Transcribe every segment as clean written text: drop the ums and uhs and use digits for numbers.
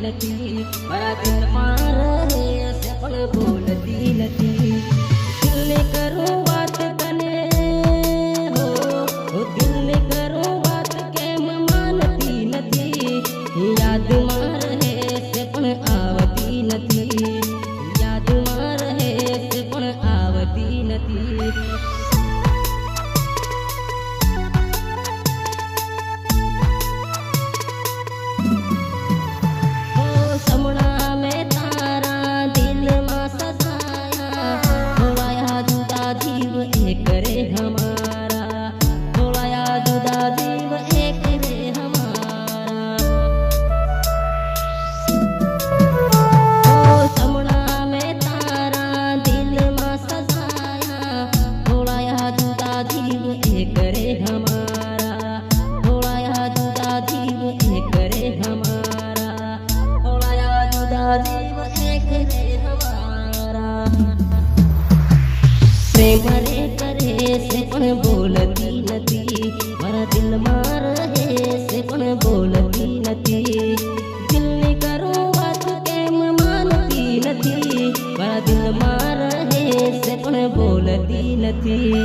નથી મારા દિલમાં રહે છે પણ બોલતી નથી દિલની કરું વાત તને હો દિલની કરું વાત કેમ માનતી નથી યાદમાં રહે છે પણ આવતી નથી યાદમાં રહે છે પણ આવતી નથી करे हमारा थोड़ा जुदा जीव एक रे हमारा ओ समड़ा में तारा दिल में सजाया थोड़ा जुदा जीव एक रे हमारा थोड़ा जुदा जीव एक रे हमारा थोड़ा जुदा जीव एक रे हमारा प्रेम रे करे से पण बोलती નથી મારા દિલમાં રહે છે પણ બોલતી નથી દિલની કરું વાત કેમ માનતી નથી મારા દિલમાં રહે છે પણ બોલતી નથી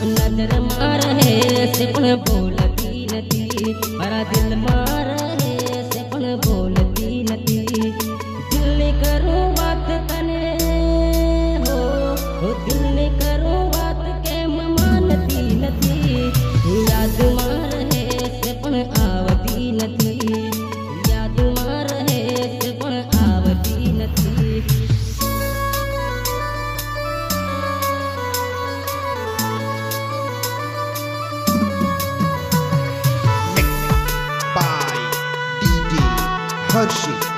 નજરમાં રહે છે પણ બોલતી નથી મારા દિલમાં રહે છે પણ બોલતી નથી દિલની કરું વાત તને હો દિલની કરું વાત કેમ માનતી નથી યાદમાં રહે છે પણ આવતી નથી યાદમાં રહે છે પણ આવતી નથી by DJ Hershey.